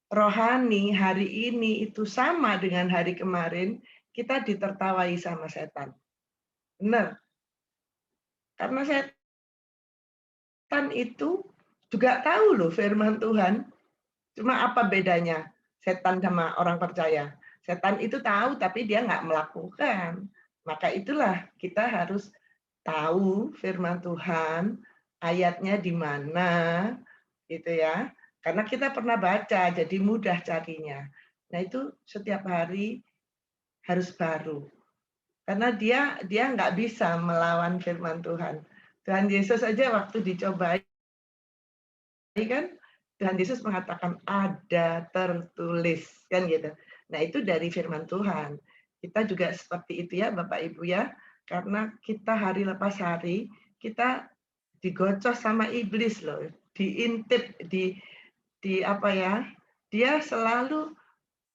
rohani hari ini itu sama dengan hari kemarin, kita ditertawai sama setan. Benar. Karena setan itu juga tahu loh firman Tuhan. Cuma apa bedanya setan sama orang percaya? Setan itu tahu tapi dia nggak melakukan. Maka itulah kita harus tahu firman Tuhan, ayatnya di mana, gitu ya. Karena kita pernah baca, jadi mudah carinya. Nah itu setiap hari harus baru. Karena dia nggak bisa melawan firman Tuhan. Tuhan Yesus aja waktu dicobai kan Tuhan Yesus mengatakan ada tertulis kan gitu. Nah, itu dari firman Tuhan. Kita juga seperti itu ya Bapak Ibu ya. Karena kita hari lepas hari kita digocos sama iblis loh, diintip, di apa ya? Dia selalu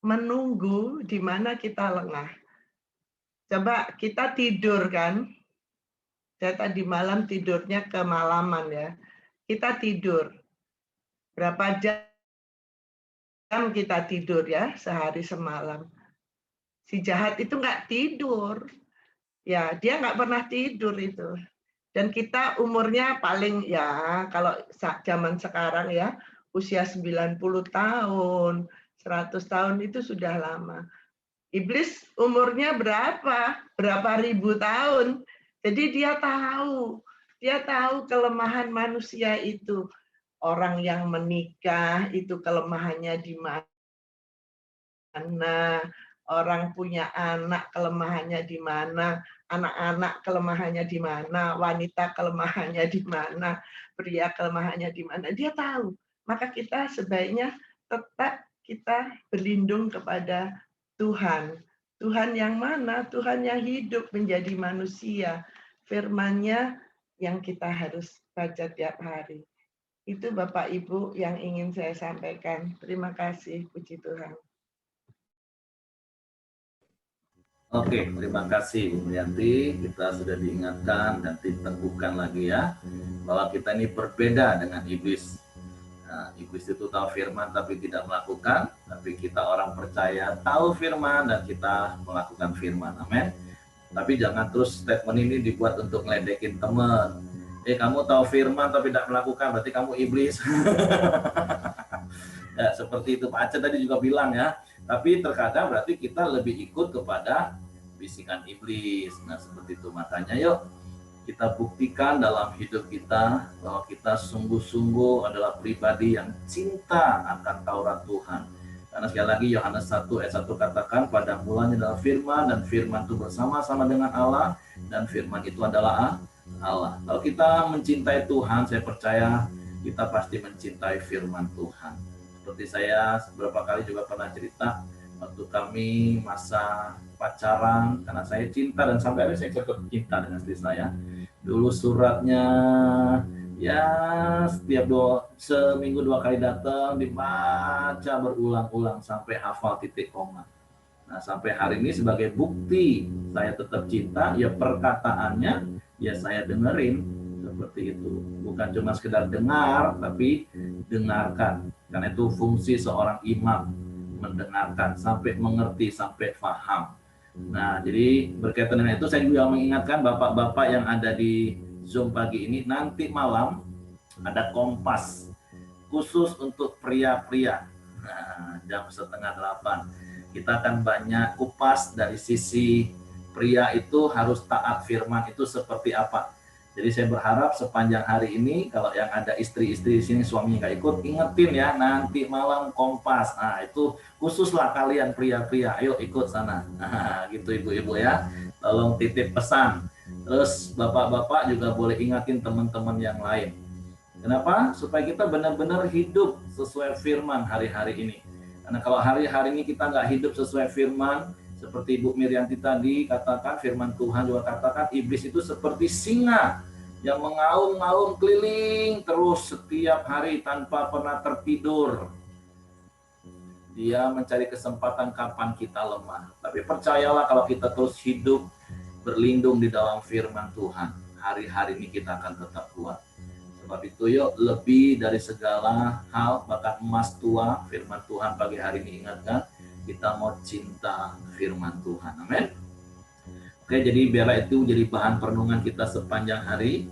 menunggu di mana kita lengah. Coba kita tidur kan, saya tadi malam tidurnya kemalaman ya. Kita tidur, berapa jam kita tidur ya, sehari semalam. Si jahat itu nggak tidur, ya dia nggak pernah tidur itu. Dan kita umurnya paling ya, kalau zaman sekarang ya, usia 90 tahun, 100 tahun itu sudah lama. Iblis umurnya berapa? Berapa ribu tahun. Jadi dia tahu kelemahan manusia itu. Orang yang menikah itu kelemahannya di mana, orang punya anak kelemahannya di mana, anak-anak kelemahannya di mana, wanita kelemahannya di mana, pria kelemahannya di mana. Dia tahu. Maka kita sebaiknya tetap kita berlindung kepada Tuhan. Tuhan yang mana? Tuhan yang hidup menjadi manusia. Firman-Nya yang kita harus baca tiap hari. Itu Bapak Ibu yang ingin saya sampaikan. Terima kasih, puji Tuhan. Oke, terima kasih Bu Mulyanti. Kita sudah diingatkan dan diteguhkan lagi ya, bahwa kita ini berbeda dengan iblis. Nah, iblis itu tahu firman tapi tidak melakukan, tapi kita orang percaya tahu firman dan kita melakukan firman. Amin. Tapi jangan terus statement ini dibuat untuk ngeledekin teman. Kamu tahu firman tapi tidak melakukan, berarti kamu iblis. Ya, seperti itu Pak Aceh tadi juga bilang ya. Tapi terkadang berarti kita lebih ikut kepada bisikan iblis. Nah, seperti itu. Makanya yuk kita buktikan dalam hidup kita bahwa kita sungguh-sungguh adalah pribadi yang cinta akan Taurat Tuhan. Karena sekali lagi Yohanes 1 ayat 1 katakan, pada mulanya adalah firman, dan firman itu bersama-sama dengan Allah, dan firman itu adalah Allah. Kalau kita mencintai Tuhan, saya percaya kita pasti mencintai firman Tuhan. Seperti saya beberapa kali juga pernah cerita, waktu kami masa pacaran, karena saya cinta dan sampai hari saya tetap cinta dengan istri saya. Dulu suratnya ya setiap seminggu 2 kali datang, dibaca berulang-ulang sampai hafal titik koma. Nah, sampai hari ini sebagai bukti saya tetap cinta, ya perkataannya ya saya dengerin. Seperti itu. Bukan cuma sekedar dengar, tapi dengarkan. Karena itu fungsi seorang imam, mendengarkan sampai mengerti, sampai paham. Nah, jadi berkaitan dengan itu saya juga mengingatkan bapak-bapak yang ada di Zoom pagi ini, nanti malam ada Kompas khusus untuk pria-pria. Nah, jam 7:30. Kita akan banyak kupas dari sisi pria itu harus taat firman itu seperti apa. Jadi saya berharap sepanjang hari ini kalau yang ada istri-istri di sini suaminya nggak ikut, ingetin ya, nanti malam Kompas. Nah, itu khususlah kalian pria-pria, ayo ikut sana. Nah, gitu ibu-ibu ya. Tolong titip pesan. Terus bapak-bapak juga boleh ingatin teman-teman yang lain. Kenapa? Supaya kita benar-benar hidup sesuai firman hari-hari ini. Karena kalau hari-hari ini kita nggak hidup sesuai firman, seperti Ibu Miryanti tadi katakan, firman Tuhan juga katakan, iblis itu seperti singa yang mengaum-ngaum keliling terus setiap hari tanpa pernah tertidur. Dia mencari kesempatan kapan kita lemah. Tapi percayalah kalau kita terus hidup berlindung di dalam firman Tuhan, hari-hari ini kita akan tetap kuat. Sebab itu yuk, lebih dari segala hal, bahkan emas tua, firman Tuhan pagi hari ini ingatkan, kita mau cinta firman Tuhan. Amin. Oke, jadi biarlah itu jadi bahan perenungan kita sepanjang hari,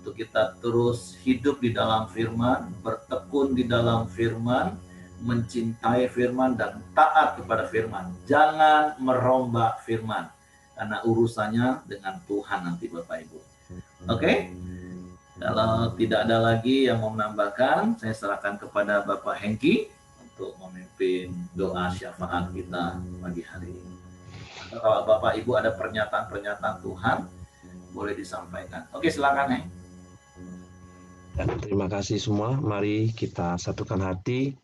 untuk kita terus hidup di dalam firman, bertekun di dalam firman, mencintai firman dan taat kepada firman. Jangan merombak firman, karena urusannya dengan Tuhan nanti Bapak Ibu. Oke? Kalau tidak ada lagi yang mau menambahkan, saya serahkan kepada Bapak Hengki untuk memimpin doa syafaat kita pagi hari ini. Atau kalau Bapak Ibu ada pernyataan-pernyataan Tuhan, boleh disampaikan. Oke, silakan Heng. Terima kasih semua. Mari kita satukan hati.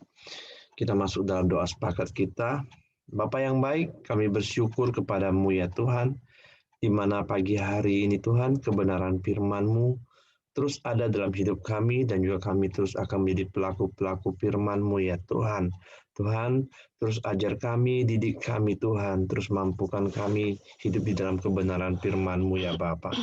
Kita masuk dalam doa sepakat kita. Bapa yang baik, kami bersyukur kepadamu ya Tuhan, di mana pagi hari ini Tuhan kebenaran firman-Mu terus ada dalam hidup kami, dan juga kami terus akan menjadi pelaku-pelaku firman-Mu ya Tuhan. Tuhan, terus ajar kami, didik kami Tuhan, terus mampukan kami hidup di dalam kebenaran firman-Mu ya Bapa.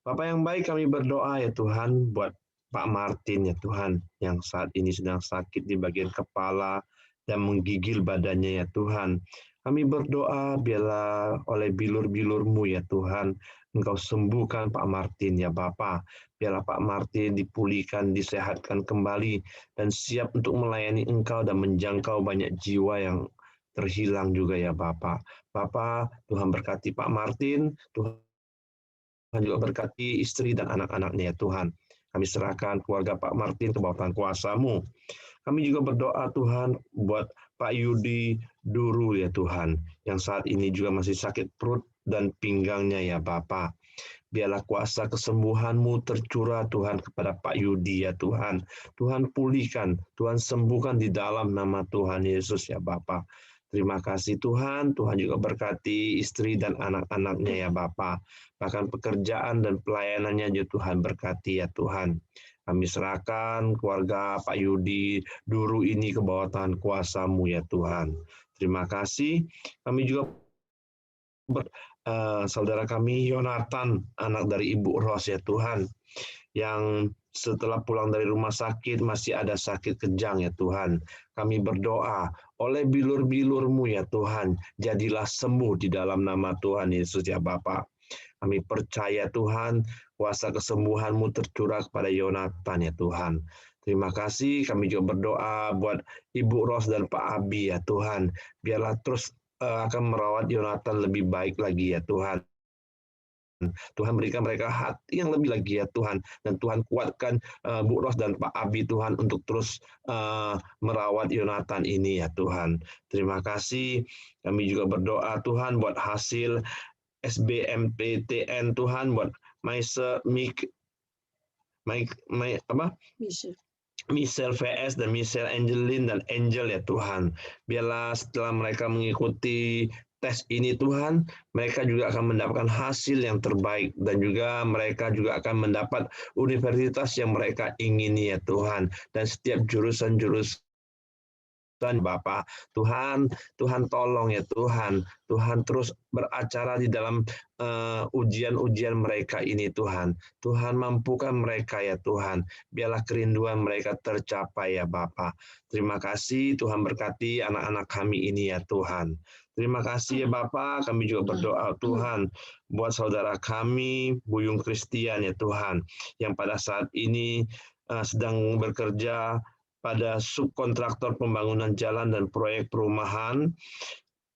Bapa yang baik, kami berdoa ya Tuhan buat Pak Martin ya Tuhan, yang saat ini sedang sakit di bagian kepala dan menggigil badannya ya Tuhan. Kami berdoa biarlah oleh bilur-bilur-Mu ya Tuhan, Engkau sembuhkan Pak Martin ya Bapa. Biarlah Pak Martin dipulihkan, disehatkan kembali, dan siap untuk melayani Engkau dan menjangkau banyak jiwa yang terhilang juga ya Bapa. Bapa, Tuhan berkati Pak Martin, Tuhan juga berkati istri dan anak-anaknya ya Tuhan. Kami serahkan keluarga Pak Martin ke bawah tangan kuasa-Mu. Kami juga berdoa Tuhan buat Pak Yudi Duru ya Tuhan, yang saat ini juga masih sakit perut dan pinggangnya ya Bapa. Biarlah kuasa kesembuhan-Mu tercurah Tuhan kepada Pak Yudi ya Tuhan. Tuhan pulihkan, Tuhan sembuhkan di dalam nama Tuhan Yesus ya Bapa. Terima kasih Tuhan, Tuhan juga berkati istri dan anak-anaknya ya Bapa. Bahkan pekerjaan dan pelayanannya juga Tuhan berkati ya Tuhan. Kami serahkan keluarga Pak Yudi Duru ini ke bawah tangan kuasa-Mu ya Tuhan. Terima kasih. Kami juga saudara kami Yonatan, anak dari Ibu Ros ya Tuhan, yang setelah pulang dari rumah sakit masih ada sakit kejang ya Tuhan. Kami berdoa oleh bilur-bilur-Mu ya Tuhan, jadilah sembuh di dalam nama Tuhan Yesus ya Bapa. Kami percaya Tuhan, kuasa kesembuhan-Mu tercurah kepada Yonatan ya Tuhan. Terima kasih, kami juga berdoa buat Ibu Ros dan Pak Abi ya Tuhan. Biarlah terus akan merawat Yonatan lebih baik lagi ya Tuhan. Tuhan berikan mereka hati yang lebih lagi ya Tuhan, dan Tuhan kuatkan Bu Ros dan Pak Abi Tuhan untuk terus merawat Yonatan ini ya Tuhan. Terima kasih. Kami juga berdoa Tuhan buat hasil SBMPTN Tuhan, buat Michelle VS dan Michelle Angelin dan Angel ya Tuhan. Biarlah setelah mereka mengikuti tes ini Tuhan, mereka juga akan mendapatkan hasil yang terbaik, dan juga mereka juga akan mendapat universitas yang mereka ingini ya Tuhan, dan setiap jurusan-jurusan Bapa. Tuhan tolong ya Tuhan. Tuhan terus beracara di dalam ujian-ujian mereka ini Tuhan. Tuhan mampukan mereka ya Tuhan. Biarlah kerinduan mereka tercapai ya Bapa. Terima kasih Tuhan, berkati anak-anak kami ini ya Tuhan. Terima kasih ya Bapa. Kami juga berdoa Tuhan buat saudara kami Buyung Christian ya Tuhan, yang pada saat ini sedang bekerja pada subkontraktor pembangunan jalan dan proyek perumahan.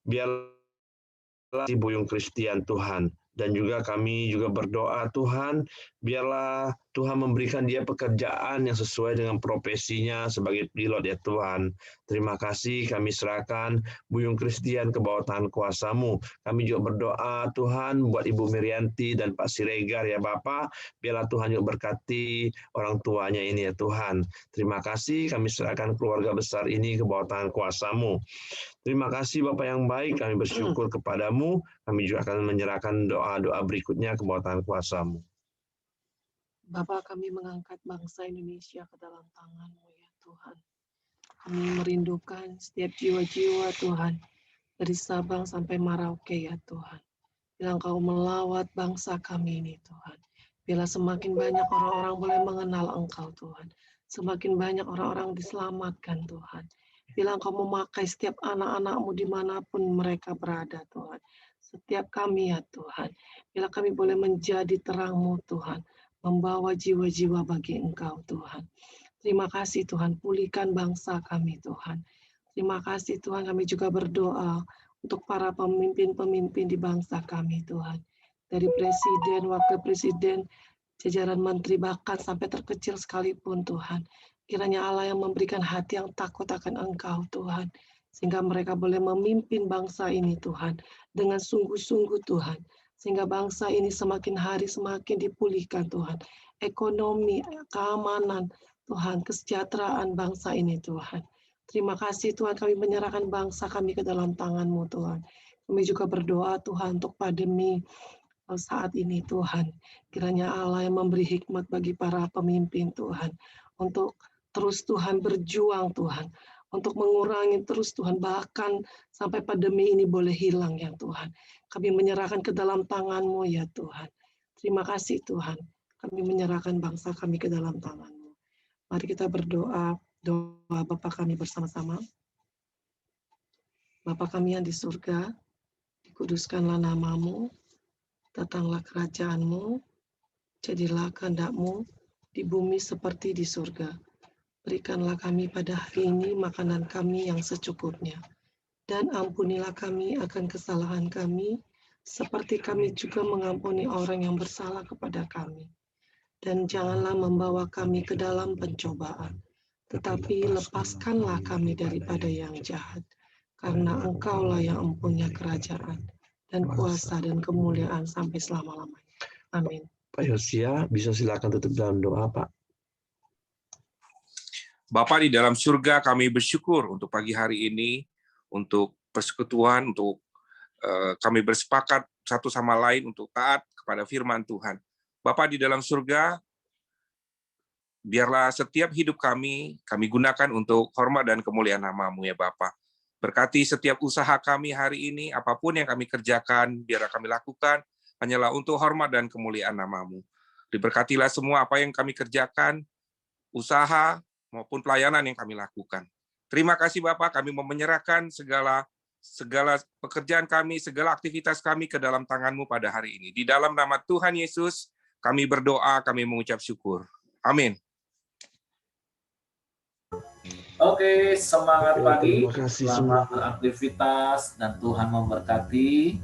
Biarlah si Buyung Christian Tuhan, dan juga kami juga berdoa Tuhan, biarlah Tuhan memberikan dia pekerjaan yang sesuai dengan profesinya sebagai pilot ya Tuhan. Terima kasih, kami serahkan Buyung Christian ke bawah tangan kuasa-Mu. Kami juga berdoa Tuhan buat Ibu Mirianti dan Pak Siregar ya Bapa. Biarlah Tuhan juga berkati orang tuanya ini ya Tuhan. Terima kasih, kami serahkan keluarga besar ini ke bawah tangan kuasa-Mu. Terima kasih Bapak yang baik, kami bersyukur kepadamu. Kami juga akan menyerahkan doa-doa berikutnya ke bawah tangan kuasa-Mu. Bapak, kami mengangkat bangsa Indonesia ke dalam tangan-Mu ya Tuhan. Kami merindukan setiap jiwa-jiwa Tuhan, dari Sabang sampai Merauke ya Tuhan. Bila Engkau melawat bangsa kami ini Tuhan. Bila semakin banyak orang-orang boleh mengenal Engkau Tuhan. Semakin banyak orang-orang diselamatkan Tuhan. Bila Engkau memakai setiap anak-anak-Mu dimanapun mereka berada Tuhan. Setiap kami ya Tuhan. Bila kami boleh menjadi terang-Mu Tuhan. Membawa jiwa-jiwa bagi Engkau Tuhan. Terima kasih Tuhan, pulihkan bangsa kami Tuhan. Terima kasih Tuhan, kami juga berdoa untuk para pemimpin-pemimpin di bangsa kami Tuhan. Dari Presiden, Wakil Presiden, jajaran Menteri, bahkan sampai terkecil sekalipun Tuhan. Kiranya Allah yang memberikan hati yang takut akan Engkau Tuhan. Sehingga mereka boleh memimpin bangsa ini Tuhan. Dengan sungguh-sungguh Tuhan. Sehingga bangsa ini semakin hari semakin dipulihkan Tuhan. Ekonomi, keamanan Tuhan, kesejahteraan bangsa ini Tuhan. Terima kasih Tuhan, kami menyerahkan bangsa kami ke dalam tangan-Mu Tuhan. Kami juga berdoa Tuhan untuk pandemi saat ini Tuhan. Kiranya Allah yang memberi hikmat bagi para pemimpin Tuhan, untuk terus Tuhan berjuang Tuhan, untuk mengurangi terus Tuhan, bahkan sampai pandemi ini boleh hilang ya Tuhan. Kami menyerahkan ke dalam tangan-Mu ya Tuhan. Terima kasih Tuhan, kami menyerahkan bangsa kami ke dalam tangan-Mu. Mari kita berdoa, doa Bapa kami bersama-sama. Bapa kami yang di surga, dikuduskanlah nama-Mu, datanglah kerajaan-Mu, jadilah kehendak-Mu di bumi seperti di surga. Berikanlah kami pada hari ini makanan kami yang secukupnya. Dan ampunilah kami akan kesalahan kami, seperti kami juga mengampuni orang yang bersalah kepada kami. Dan janganlah membawa kami ke dalam pencobaan, tetapi lepaskanlah kami daripada yang jahat. Karena Engkaulah yang mempunyai kerajaan, dan kuasa dan kemuliaan sampai selama-lamanya. Amin. Pak Yosia, bisa silakan tutup dalam doa, Pak. Bapa di dalam surga, kami bersyukur untuk pagi hari ini, untuk persekutuan, untuk kami bersepakat satu sama lain untuk taat kepada firman Tuhan. Bapa di dalam surga, biarlah setiap hidup kami gunakan untuk hormat dan kemuliaan nama-Mu ya Bapa. Berkati setiap usaha kami hari ini, apapun yang kami kerjakan, biarlah kami lakukan, hanyalah untuk hormat dan kemuliaan nama-Mu. Diberkatilah semua apa yang kami kerjakan, usaha maupun pelayanan yang kami lakukan. Terima kasih Bapak, kami mau menyerahkan segala pekerjaan kami, segala aktivitas kami ke dalam tangan-Mu pada hari ini. Di dalam nama Tuhan Yesus, kami berdoa, kami mengucap syukur. Amin. Oke, semangat pagi, terima kasih selamat semua. beraktivitas, dan Tuhan memberkati.